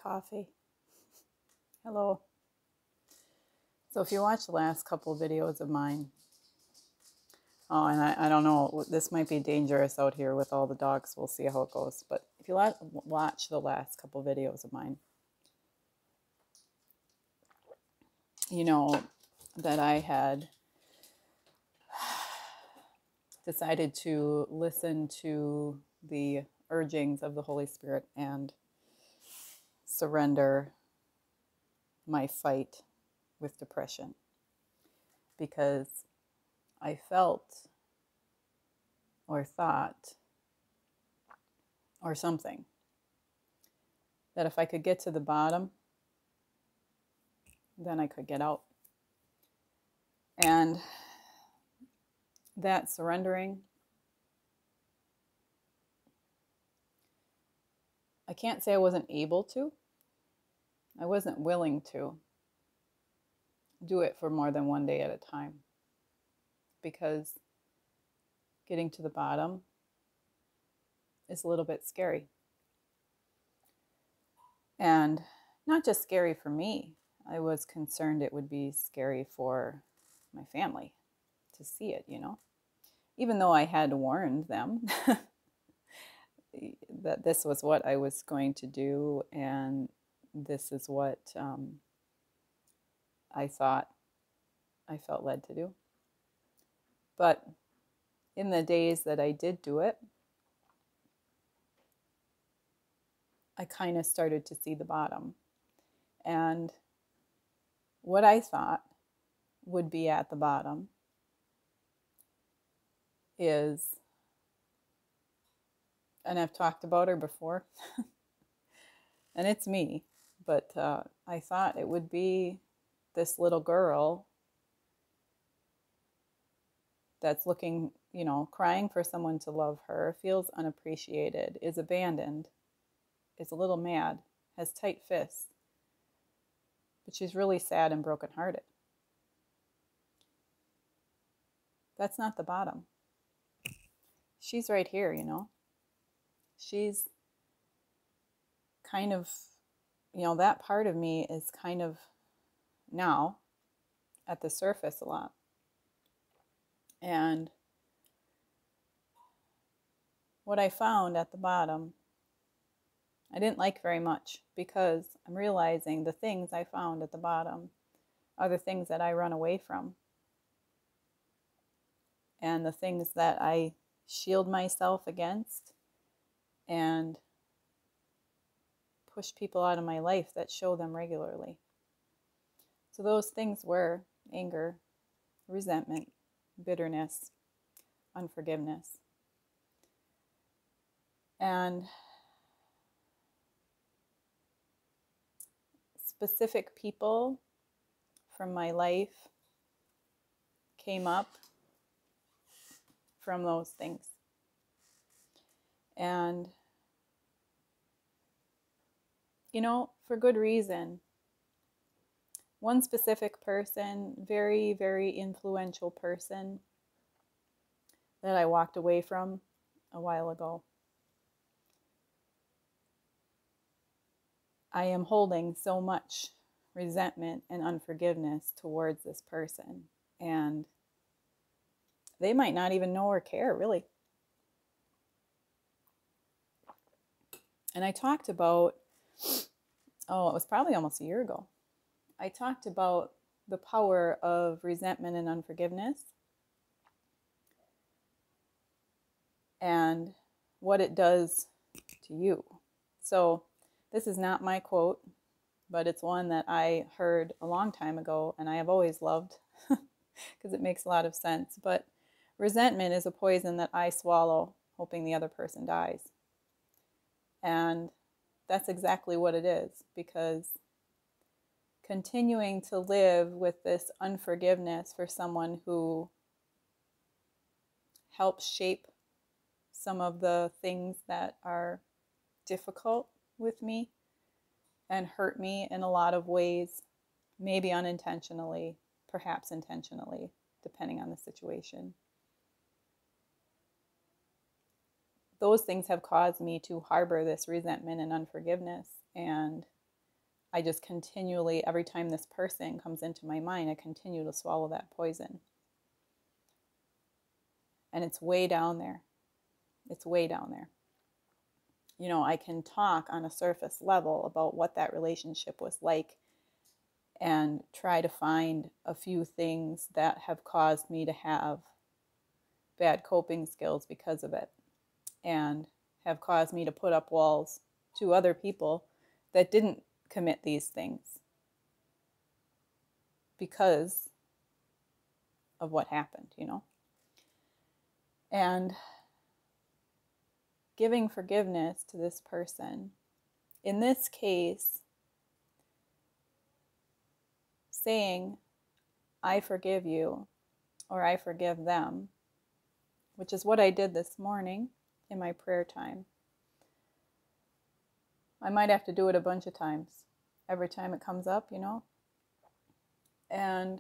coffee. Hello. So if you watch the last couple videos of mine, and I don't know, this might be dangerous out here with all the dogs. We'll see how it goes. But if you watch the last couple videos of mine, you know that I had decided to listen to the urgings of the Holy Spirit and surrender my fight with depression, because I felt or thought or something that if I could get to the bottom, then I could get out. And that surrendering, I can't say I wasn't able to. I wasn't willing to do it for more than one day at a time, because getting to the bottom is a little bit scary. And not just scary for me. I was concerned it would be scary for my family to see it, even though I had warned them that this was what I was going to do, and this is what I thought I felt led to do. But in the days that I did do it, I kind of started to see the bottom. And what I thought would be at the bottom is, and I've talked about her before, and it's me, but I thought it would be this little girl that's looking, crying for someone to love her, feels unappreciated, is abandoned, is a little mad, has tight fists, but she's really sad and brokenhearted. That's not the bottom. She's right here, She's kind of, that part of me is kind of now at the surface a lot. And what I found at the bottom, I didn't like very much, because I'm realizing the things I found at the bottom are the things that I run away from, and the things that I shield myself against and push people out of my life that show them regularly. So those things were anger, resentment, bitterness, unforgiveness. And specific people from my life came up from those things. And, for good reason. One specific person, very, very influential person that I walked away from a while ago. I am holding so much resentment and unforgiveness towards this person, and they might not even know or care, really. And I talked about, it was probably almost a year ago, I talked about the power of resentment and unforgiveness and what it does to you. So this is not my quote, but it's one that I heard a long time ago, and I have always loved because it makes a lot of sense. But resentment is a poison that I swallow, hoping the other person dies. And that's exactly what it is, because continuing to live with this unforgiveness for someone who helps shape some of the things that are difficult with me and hurt me in a lot of ways, maybe unintentionally, perhaps intentionally, depending on the situation. Those things have caused me to harbor this resentment and unforgiveness, and I just continually, every time this person comes into my mind, I continue to swallow that poison. And it's way down there. It's way down there. You know, I can talk on a surface level about what that relationship was like and try to find a few things that have caused me to have bad coping skills because of it, and have caused me to put up walls to other people that didn't commit these things because of what happened, you know. And giving forgiveness to this person, in this case, saying, I forgive you, or I forgive them, which is what I did this morning in my prayer time. I might have to do it a bunch of times, every time it comes up, you know. And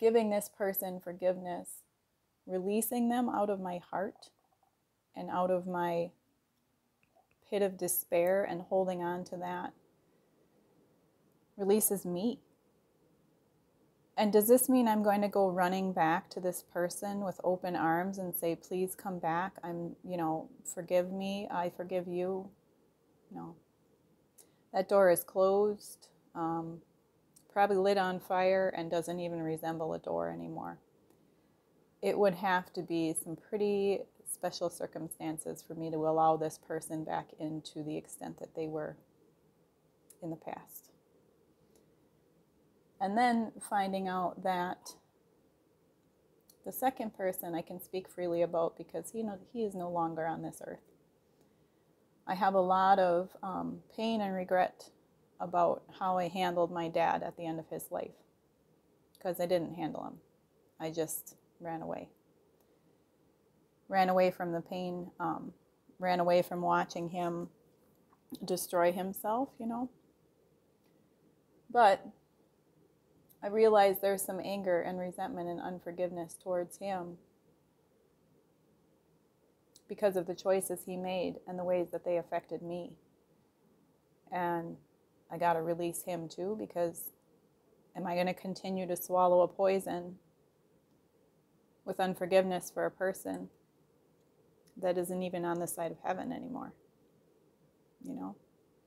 giving this person forgiveness, releasing them out of my heart and out of my pit of despair and holding on to that, releases me. And does this mean I'm going to go running back to this person with open arms and say, please come back, forgive me, I forgive you? No. That door is closed, probably lit on fire, and doesn't even resemble a door anymore. It would have to be some pretty special circumstances for me to allow this person back into the extent that they were in the past. And then finding out that the second person I can speak freely about because he is no longer on this earth. I have a lot of pain and regret about how I handled my dad at the end of his life, because I didn't handle him. I just ran away. Ran away from the pain, ran away from watching him destroy himself, you know. But I realized there's some anger and resentment and unforgiveness towards him because of the choices he made and the ways that they affected me. And I got to release him too, because am I going to continue to swallow a poison with unforgiveness for a person that isn't even on the side of heaven anymore? You know,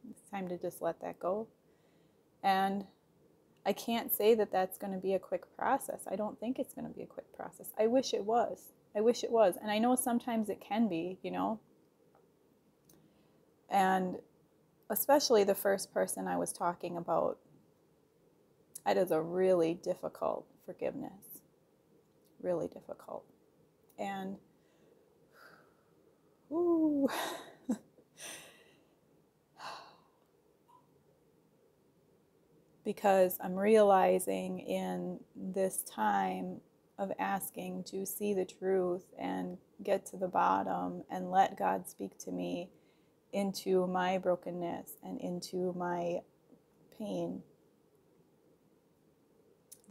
it's time to just let that go. And I can't say that that's going to be a quick process. I don't think it's going to be a quick process. I wish it was. I wish it was. And I know sometimes it can be, you know. And especially the first person I was talking about, that is a really difficult forgiveness. Really difficult. And, ooh. Because I'm realizing in this time of asking to see the truth and get to the bottom and let God speak to me into my brokenness and into my pain,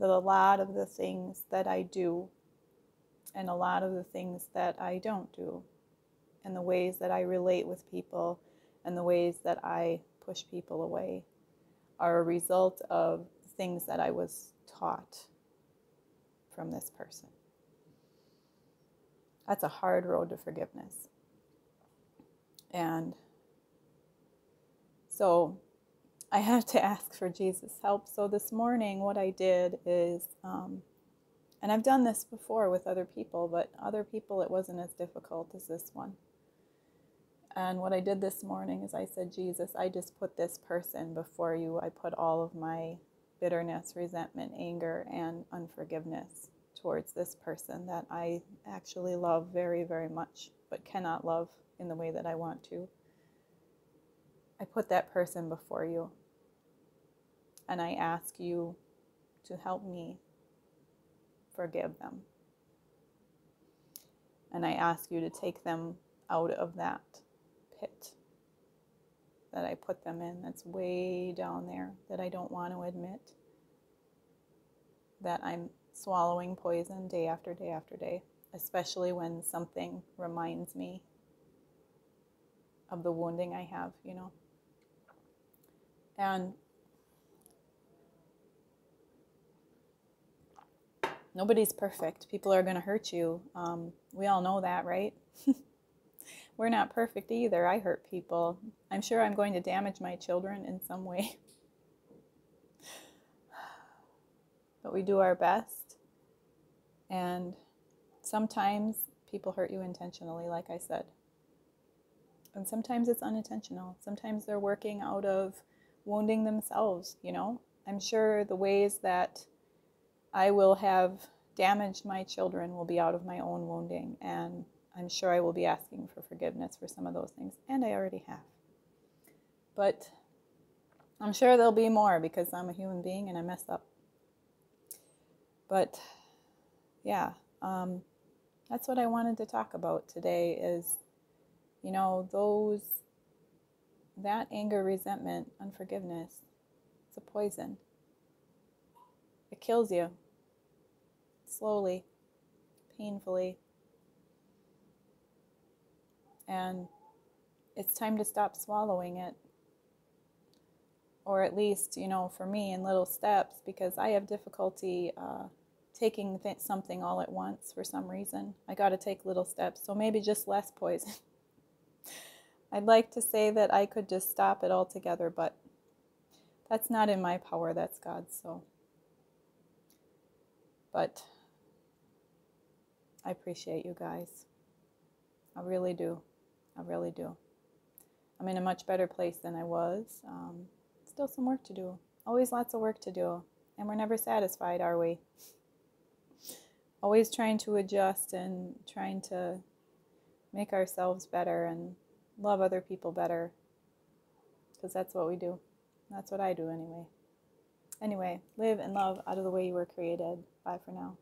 that a lot of the things that I do and a lot of the things that I don't do and the ways that I relate with people and the ways that I push people away are a result of things that I was taught from this person. That's a hard road to forgiveness. And so I have to ask for Jesus' help. So this morning what I did is, and I've done this before with other people, but other people it wasn't as difficult as this one. And what I did this morning is I said, Jesus, I just put this person before you. I put all of my bitterness, resentment, anger, and unforgiveness towards this person that I actually love very, very much, but cannot love in the way that I want to. I put that person before you. And I ask you to help me forgive them. And I ask you to take them out of that pit that I put them in, that's way down there, that I don't want to admit, that I'm swallowing poison day after day after day, especially when something reminds me of the wounding I have, you know. And nobody's perfect. People are going to hurt you. We all know that, right? We're not perfect either. I hurt people. I'm sure I'm going to damage my children in some way. But we do our best. And sometimes people hurt you intentionally, like I said. And sometimes it's unintentional. Sometimes they're working out of wounding themselves, you know? I'm sure the ways that I will have damaged my children will be out of my own wounding. And I'm sure I will be asking for forgiveness for some of those things. And I already have. But I'm sure there'll be more because I'm a human being and I mess up. But yeah, that's what I wanted to talk about today is, you know, that anger, resentment, unforgiveness, it's a poison. It kills you slowly, painfully. And it's time to stop swallowing it. Or at least, you know, for me in little steps, because I have difficulty taking something all at once for some reason. I got to take little steps. So maybe just less poison. I'd like to say that I could just stop it altogether, but that's not in my power. That's God's. So, but I appreciate you guys. I really do. I really do. I'm in a much better place than I was. Still some work to do. Always lots of work to do. And we're never satisfied, are we? Always trying to adjust and trying to make ourselves better and love other people better. Because that's what we do. That's what I do anyway. Anyway, live and love out of the way you were created. Bye for now.